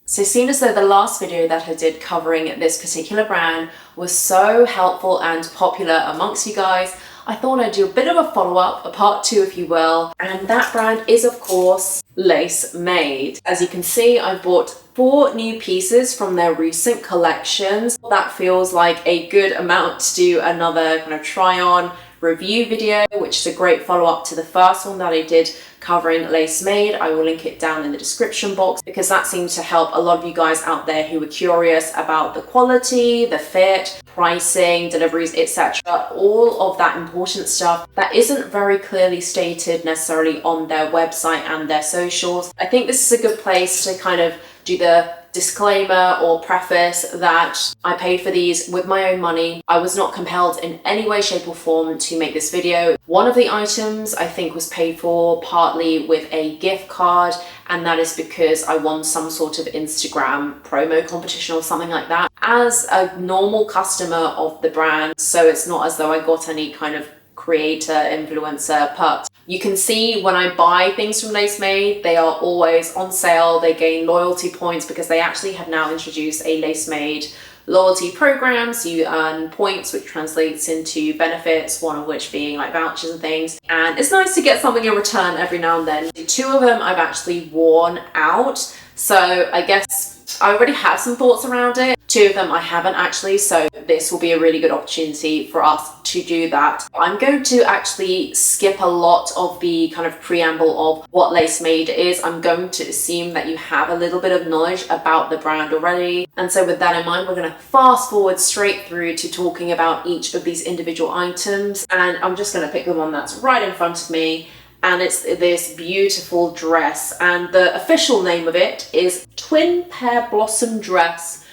So seeing as though the last video that I did covering this particular brand was so helpful and popular amongst you guys, I thought I'd do a bit of a follow-up, a part 2 if you will, and that brand is of course Lacemade. As you can see, I bought 4 new pieces from their recent collections. That feels like a good amount to do another kind of try-on review video, which is a great follow-up to the first one that I did covering Lacemade. I will link it down in the description box because that seemed to help a lot of you guys out there who were curious about the quality, the fit, pricing, deliveries, etc. All of that important stuff that isn't very clearly stated necessarily on their website and their socials. I think this is a good place to kind of do the disclaimer or preface that I paid for these with my own money. I was not compelled in any way, shape or form to make this video. One of the items I think was paid for partly with a gift card, and that is because I won some sort of Instagram promo competition or something like that as a normal customer of the brand. So it's not as though I got any kind of creator, influencer perks. You can see when I buy things from Lacemade, they are always on sale. They gain loyalty points because they actually have now introduced a Lacemade loyalty program. So you earn points, which translates into benefits, one of which being like vouchers and things. And it's nice to get something in return every now and then. 2 of them I've actually worn out. So I guess I already have some thoughts around it. 2 of them I haven't actually, so this will be a really good opportunity for us to do that. I'm going to actually skip a lot of the kind of preamble of what Lacemade is. I'm going to assume that you have a little bit of knowledge about the brand already. And so with that in mind, we're going to fast forward straight through to talking about each of these individual items. And I'm just going to pick the one that's right in front of me. And it's this beautiful dress. And the official name of it is Twin Pear Blossom Dress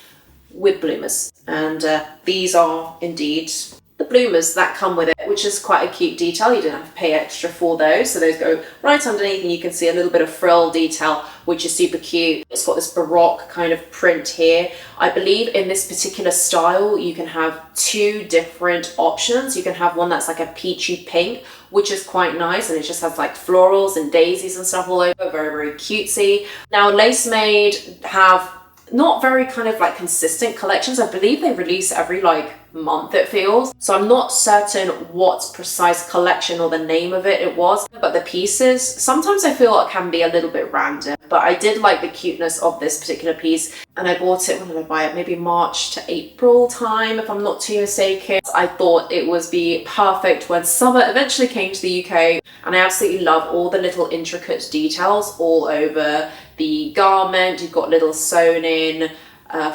with bloomers. And these are indeed the bloomers that come with it, which is quite a cute detail. You don't have to pay extra for those. So those go right underneath and you can see a little bit of frill detail, which is super cute. It's got this Baroque kind of print here. I believe in this particular style, you can have 2 different options. You can have one that's like a peachy pink, which is quite nice. And it just has like florals and daisies and stuff all over. Very, very cutesy. Now, Lacemade have not very kind of like consistent collections. I believe they release every like month, it feels. So I'm not certain what precise collection or the name of it was, but the pieces, sometimes I feel it can be a little bit random, but I did like the cuteness of this particular piece. And I bought it, when did I buy it? Maybe March to April time, if I'm not too mistaken. I thought it was be perfect when summer eventually came to the UK. And I absolutely love all the little intricate details all over the garment. You've got little sewn in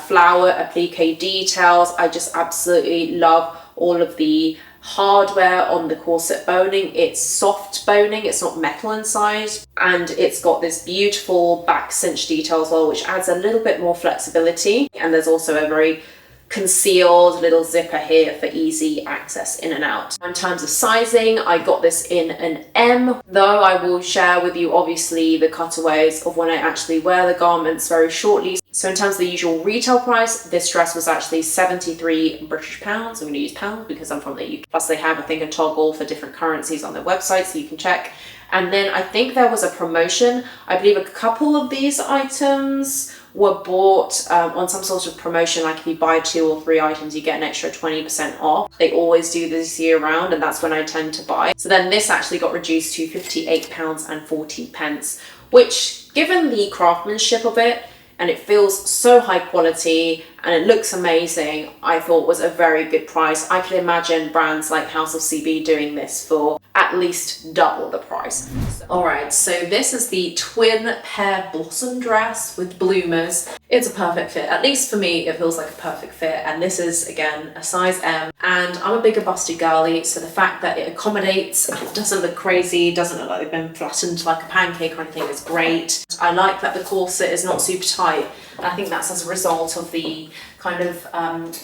flower applique details. I just absolutely love all of the hardware on the corset boning. It's soft boning, it's not metal inside, and it's got this beautiful back cinch detail as well, which adds a little bit more flexibility. And there's also a very concealed little zipper here for easy access in and out. In terms of sizing, I got this in an M, though I will share with you obviously the cutaways of when I actually wear the garments very shortly. So in terms of the usual retail price, this dress was actually 73 British pounds. I'm going to use pounds because I'm from the UK. Plus they have, I think, a toggle for different currencies on their website, so you can check. And then I think there was a promotion. I believe a couple of these items were bought on some sort of promotion, like if you buy 2 or 3 items you get an extra 20% off. They always do this year round, and that's when I tend to buy. So then this actually got reduced to £58.40, which, given the craftsmanship of it, and it feels so high quality and it looks amazing, I thought was a very good price. I could imagine brands like House of CB doing this for at least double the price. Alright, so this is the Twin Pear Blossom dress with bloomers. It's a perfect fit. At least for me, it feels like a perfect fit. And this is, again, a size M. And I'm a bigger busty girly, so the fact that it accommodates, doesn't look crazy, doesn't look like they've been flattened like a pancake or anything, is great. I like that the corset is not super tight. And I think that's as a result of the kind of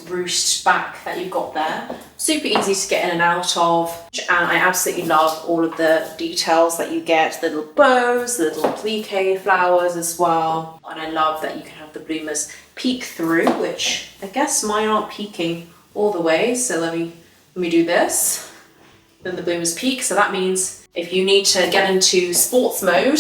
ruched back that you've got there. Super easy to get in and out of. And I absolutely love all of the details that you get. The little bows, the little applique flowers as well. And I love that you can have the bloomers peek through, which I guess mine aren't peeking all the way. So let me do this. Then the bloomers peek. So that means if you need to get into sports mode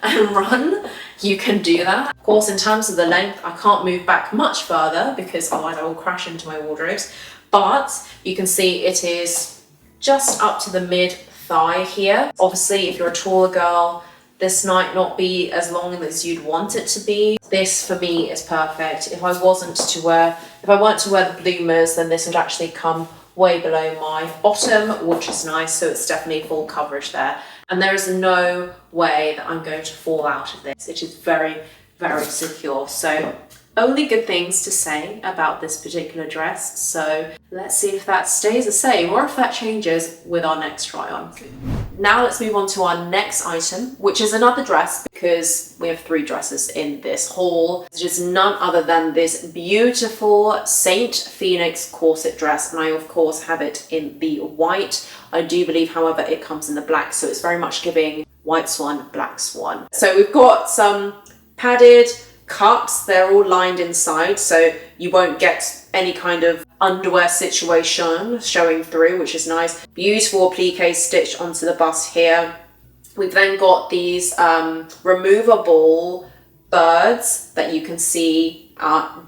and run, you can do that. Of course, in terms of the length, I can't move back much further because otherwise I will crash into my wardrobes. But you can see it is just up to the mid thigh here. Obviously, if you're a taller girl, this might not be as long as you'd want it to be. This for me is perfect. If I weren't to wear the bloomers, then this would actually come way below my bottom, which is nice. So it's definitely full coverage there. And there is no way that I'm going to fall out of this. It is very, very secure. So only good things to say about this particular dress. So let's see if that stays the same or if that changes with our next try on. Now let's move on to our next item, which is another dress because we have 3 dresses in this haul. It is none other than this beautiful Saint Phoenix corset dress. And I of course have it in the white. I do believe, however, it comes in the black. So it's very much giving white swan, black swan. So we've got some padded cups. They're all lined inside, so you won't get any kind of underwear situation showing through, which is nice. Beautiful applique stitched onto the bust here. We've then got these removable birds that you can see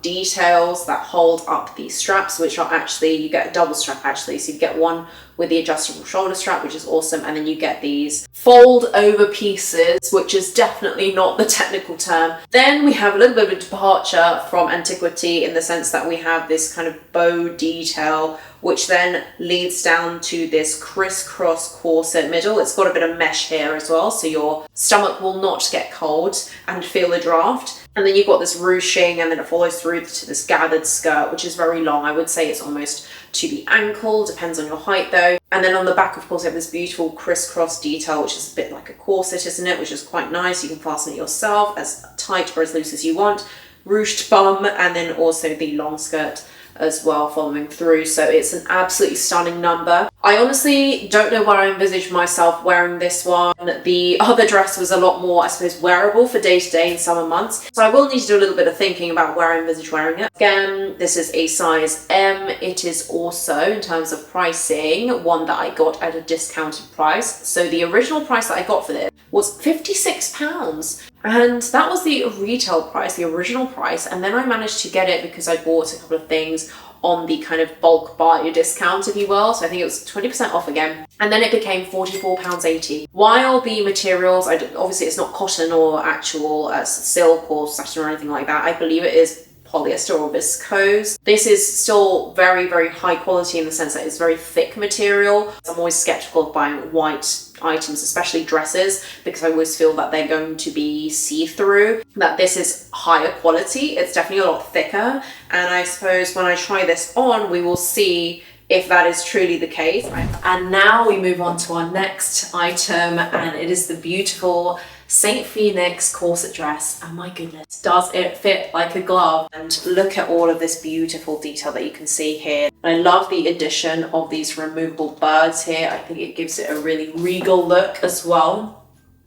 details that hold up these straps, which are actually, you get a double strap actually, so you get one with the adjustable shoulder strap, which is awesome, and then you get these fold over pieces, which is definitely not the technical term. Then we have a little bit of a departure from antiquity in the sense that we have this kind of bow detail, which then leads down to this crisscross corset middle. It's got a bit of mesh here as well, so your stomach will not get cold and feel the draft. And then you've got this ruching, and then it follows through to this gathered skirt, which is very long. I would say it's almost to the ankle, depends on your height though. And then on the back, of course, you have this beautiful crisscross detail, which is a bit like a corset, isn't it? Which is quite nice. You can fasten it yourself as tight or as loose as you want. Ruched bum, and then also the long skirt as well following through. So it's an absolutely stunning number. I honestly don't know where I envisaged myself wearing this one. The other dress was a lot more, I suppose, wearable for day to day in summer months. So I will need to do a little bit of thinking about where I envisage wearing it. Again, this is a size M. It is also, in terms of pricing, one that I got at a discounted price. So the original price that I got for this was £56. And that was the retail price, the original price. And then I managed to get it because I bought a couple of things on the kind of bulk buy discount, if you will. So I think it was 20% off again. And then it became £44.80. While the materials, obviously it's not cotton or actual silk or satin or anything like that. I believe it is polyester or viscose. This is still very, very high quality in the sense that it's very thick material. I'm always skeptical of buying white items, especially dresses, because I always feel that they're going to be see-through. That this is higher quality. It's definitely a lot thicker. And I suppose when I try this on, we will see if that is truly the case. And now we move on to our next item, and it is the beautiful Saint Phoenix corset dress. And my goodness, does it fit like a glove? And look at all of this beautiful detail that you can see here. I love the addition of these removable birds here. I think it gives it a really regal look as well.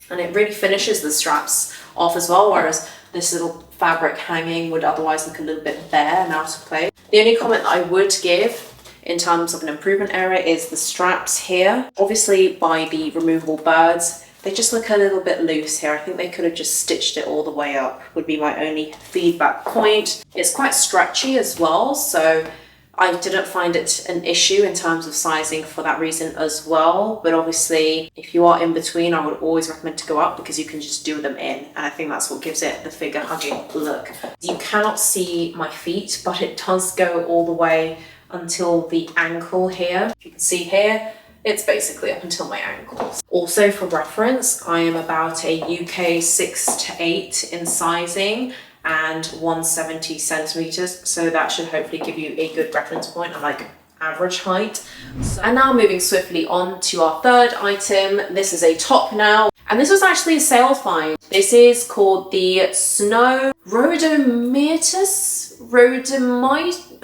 And it really finishes the straps off as well, whereas this little fabric hanging would otherwise look a little bit bare and out of place. The only comment that I would give in terms of an improvement area is the straps here. Obviously by the removable birds, they just look a little bit loose here. I think they could have just stitched it all the way up, would be my only feedback point. It's quite stretchy as well, so I didn't find it an issue in terms of sizing for that reason as well. But obviously, if you are in between, I would always recommend to go up because you can just do them in. And I think that's what gives it the figure hugging look. You cannot see my feet, but it does go all the way until the ankle here. You can see here, it's basically up until my ankles. Also for reference, I am about a UK 6 to 8 in sizing and 170 centimeters. So that should hopefully give you a good reference point of like average height. And now moving swiftly on to our third item. This is a top now. And this was actually a sale find. This is called the Snow Rhodomyrtus? Rhodomyrtus?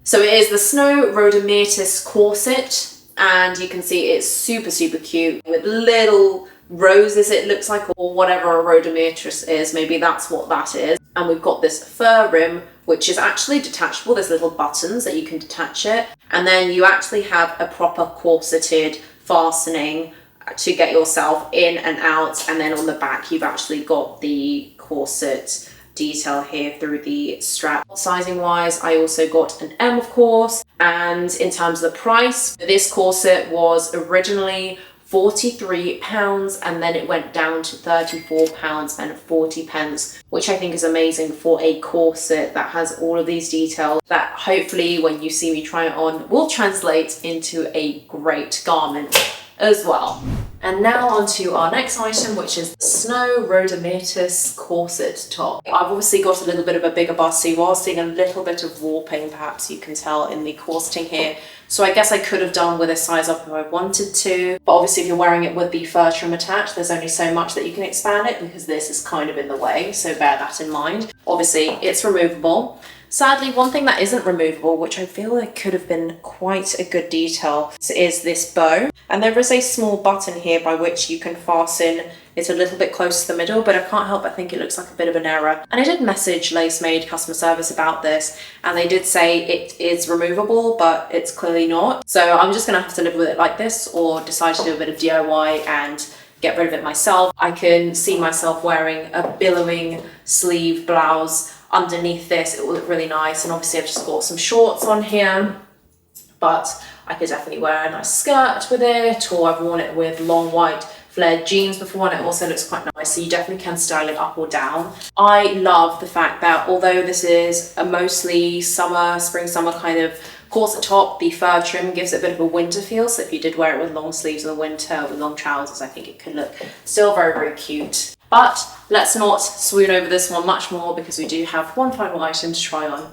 So it is the Snow Rhodomyrtus corset, and you can see it's super, super cute with little roses, it looks like, or whatever a Rhodomyrtus is. Maybe that's what that is. And we've got this fur rim, which is actually detachable. There's little buttons that you can detach it. And then you actually have a proper corseted fastening to get yourself in and out. And then on the back, you've actually got the corset detail here through the strap. Sizing wise, I also got an M, of course. And in terms of the price, this corset was originally £43, and then it went down to £34.40, which I think is amazing for a corset that has all of these details that hopefully when you see me try it on will translate into a great garment as well. And now on to our next item, which is the Snow Rhodomyrtus corset top. I've obviously got a little bit of a bigger bust, so you are seeing a little bit of warping, perhaps you can tell in the corseting here. So I guess I could have done with a size up if I wanted to, but obviously if you're wearing it with the fur trim attached, there's only so much that you can expand it because this is kind of in the way, so bear that in mind. Obviously it's removable. Sadly, one thing that isn't removable, which I feel like could have been quite a good detail, is this bow. And there is a small button here by which you can fasten it a little bit close to the middle, but I can't help but think it looks like a bit of an error. And I did message Lacemade customer service about this, and they did say it is removable, but it's clearly not. So I'm just gonna have to live with it like this, or decide to do a bit of DIY and get rid of it myself. I can see myself wearing a billowing sleeve blouse underneath this. It will look really nice, and obviously I've just got some shorts on here, but I could definitely wear a nice skirt with it, or I've worn it with long white flared jeans before, and it also looks quite nice, so you definitely can style it up or down. I love the fact that although this is a mostly spring summer kind of corset top, the fur trim gives it a bit of a winter feel, so if you did wear it with long sleeves in the winter with long trousers, I think it could look still very, very cute. But let's not swoon over this one much more because we do have one final item to try on.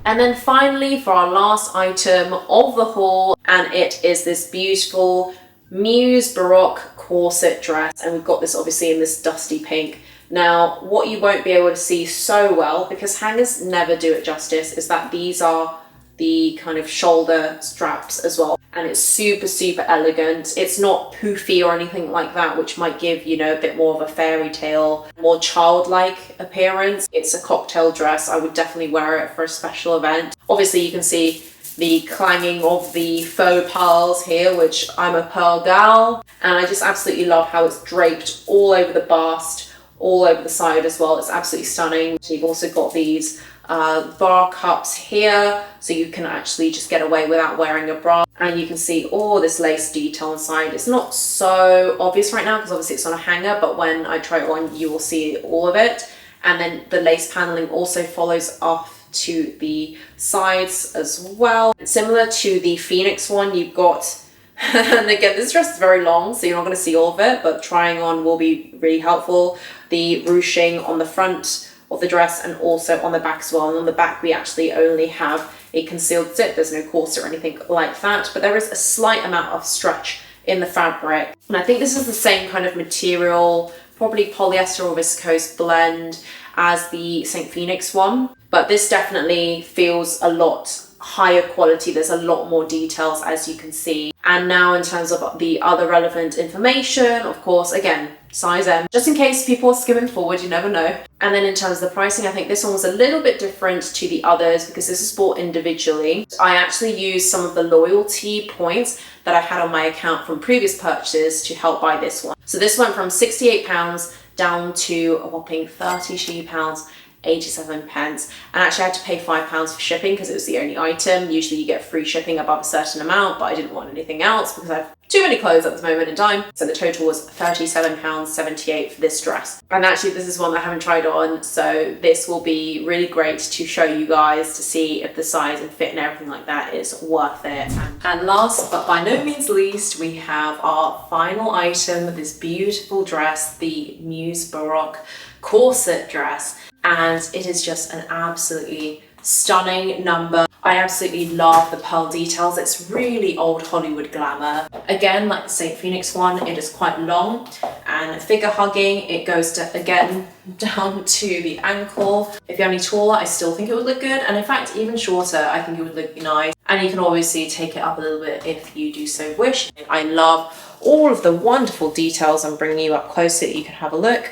And then finally for our last item of the haul, and it is this beautiful Muse Baroque corset dress, and we've got this obviously in this dusty pink. Now what you won't be able to see so well, because hangers never do it justice, is that these are the kind of shoulder straps as well, and it's super, super elegant. It's not poofy or anything like that, which might give, you know, a bit more of a fairy tale, more childlike appearance. It's a cocktail dress. I would definitely wear it for a special event. Obviously you can see the clanging of the faux pearls here, which I'm a pearl gal, and I just absolutely love how it's draped all over the bust, all over the side as well. It's absolutely stunning. So you've also got these bar cups here, so you can actually just get away without wearing a bra, and you can see all this lace detail inside. It's not so obvious right now because obviously it's on a hanger, but when I try it on you will see all of it. And then the lace paneling also follows off to the sides as well. Similar to the Phoenix one, you've got and again, this dress is very long, so you're not going to see all of it, but trying on will be really helpful. The ruching on the front of the dress and also on the back as well. And on the back we actually only have a concealed zip. There's no corset or anything like that, but there is a slight amount of stretch in the fabric. And I think this is the same kind of material, probably polyester or viscose blend as the St. Phoenix one, but this definitely feels a lot higher quality. There's a lot more details, as you can see. And now in terms of the other relevant information, of course, again, size M, just in case people are skimming forward, you never know. And then in terms of the pricing, I think this one was a little bit different to the others because this is bought individually. I actually used some of the loyalty points that I had on my account from previous purchases to help buy this one. So this went from £68 down to a whopping £32.87, and actually I had to pay £5 for shipping because it was the only item. Usually you get free shipping above a certain amount, but I didn't want anything else because I have too many clothes at this moment in time. So the total was £37.78 for this dress. And actually this is one that I haven't tried on, so this will be really great to show you guys to see if the size and fit and everything like that is worth it. And last but by no means least, we have our final item, this beautiful dress, the Muse Baroque corset dress. And it is just an absolutely stunning number. I absolutely love the pearl details. It's really old Hollywood glamour. Again, like the St. Phoenix one, it is quite long and figure hugging. It goes to, again, down to the ankle. If you're any taller, I still think it would look good. And in fact, even shorter, I think it would look nice. And you can obviously take it up a little bit if you do so wish. I love all of the wonderful details. I'm bringing you up close so that you can have a look.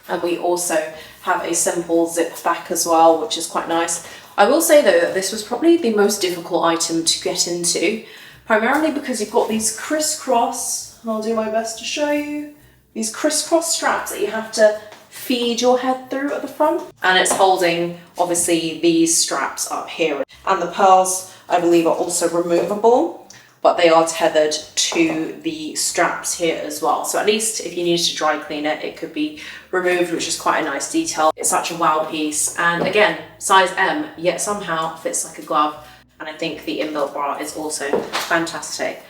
And we also have a simple zip back as well, which is quite nice. I will say though that this was probably the most difficult item to get into, primarily because you've got these crisscross and I'll do my best to show you. These crisscross straps that you have to feed your head through at the front. And it's holding, obviously, these straps up here. And the pearls, I believe, are also removable, but they are tethered to the straps here as well. So at least if you needed to dry clean it, it could be removed, which is quite a nice detail. It's such a wow piece. And again, size M, yet somehow fits like a glove. And I think the inbuilt bra is also fantastic.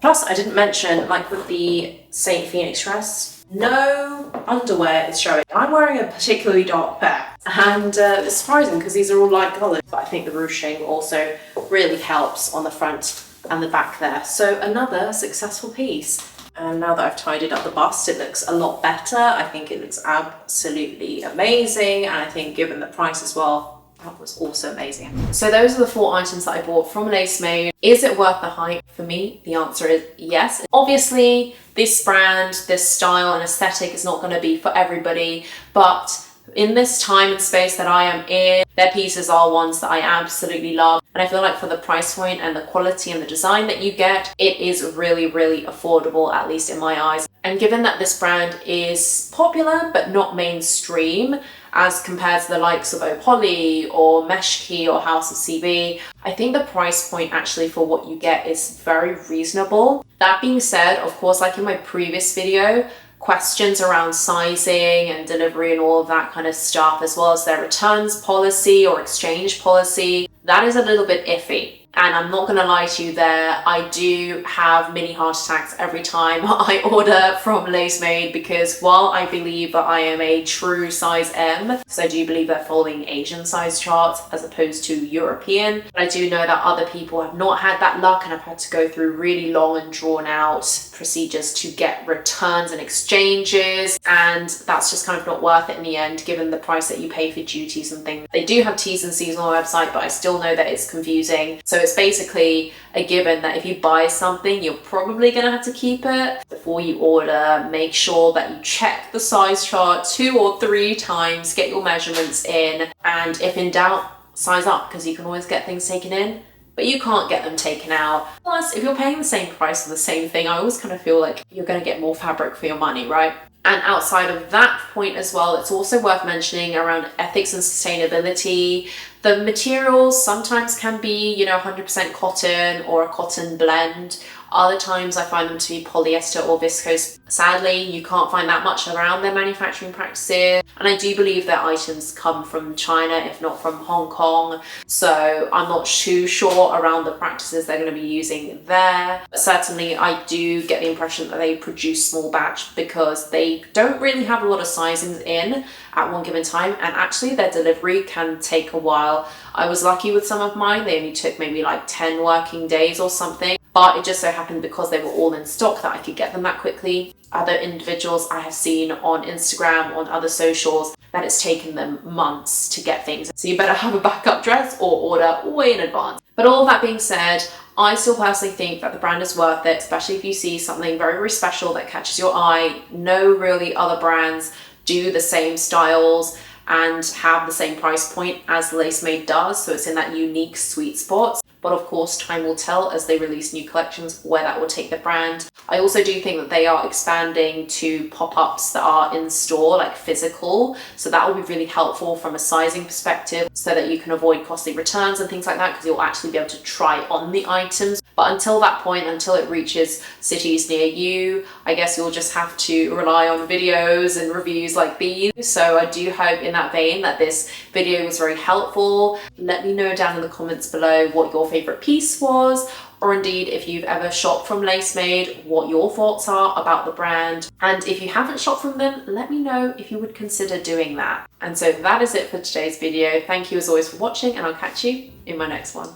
Plus, I didn't mention, like with the St. Phoenix dress, no underwear is showing. I'm wearing a particularly dark pair, and it's surprising because these are all light colored, but I think the ruching also really helps on the front and the back there. So another successful piece. And now that I've tidied up the bust, it looks a lot better. I think it looks absolutely amazing, and I think given the price as well, that was also amazing. So those are the 4 items that I bought from Lacemade. Is it worth the hype? For me, the answer is yes. Obviously, this brand, this style and aesthetic is not going to be for everybody, but in this time and space that I am in, their pieces are ones that I absolutely love. And I feel like for the price point and the quality and the design that you get, it is really, really affordable, at least in my eyes. And given that this brand is popular but not mainstream, as compared to the likes of Opoly or Meshki or House of CB, I think the price point actually for what you get is very reasonable. That being said, of course, like in my previous video, questions around sizing and delivery and all of that kind of stuff, as well as their returns policy or exchange policy, that is a little bit iffy. And I'm not gonna lie to you there, I do have mini heart attacks every time I order from Lacemade, because while I believe that I am a true size M, because I do believe they're following Asian size charts as opposed to European, I do know that other people have not had that luck and have had to go through really long and drawn out procedures to get returns and exchanges, and that's just kind of not worth it in the end, given the price that you pay for duties and things. They do have T's and C's on the website, but I still know that it's confusing. So it's basically a given that if you buy something, you're probably gonna have to keep it. Before you order, make sure that you check the size chart 2 or 3 times, get your measurements in, and if in doubt, size up, because you can always get things taken in, but you can't get them taken out. Plus, if you're paying the same price for the same thing, I always kind of feel like you're gonna get more fabric for your money, right? And outside of that point as well, it's also worth mentioning around ethics and sustainability. The materials sometimes can be, 100% cotton or a cotton blend. Other times I find them to be polyester or viscose. Sadly, you can't find that much around their manufacturing practices. And I do believe their items come from China, if not from Hong Kong. So I'm not too sure around the practices they're going to be using there. But certainly I do get the impression that they produce small batch, because they don't really have a lot of sizings in at one given time, and actually their delivery can take a while. I was lucky with some of mine, they only took maybe like 10 working days or something, but it just so happened because they were all in stock that I could get them that quickly. Other individuals I have seen on Instagram, on other socials, that it's taken them months to get things. So you better have a backup dress or order way in advance. But all that being said, I still personally think that the brand is worth it, especially if you see something very, very special that catches your eye. No really other brands do the same styles and have the same price point as Lacemade does, so it's in that unique sweet spot. But of course, time will tell as they release new collections where that will take the brand. I also do think that they are expanding to pop-ups that are in store, like physical. So that will be really helpful from a sizing perspective, so that you can avoid costly returns and things like that, because you'll actually be able to try on the items. But until that point, until it reaches cities near you, I guess you'll just have to rely on videos and reviews like these. So I do hope in that vein that this video was very helpful. Let me know down in the comments below what your favorite piece was, or indeed if you've ever shopped from Lacemade, what your thoughts are about the brand. And if you haven't shopped from them, let me know if you would consider doing that. And so that is it for today's video. Thank you as always for watching, and I'll catch you in my next one.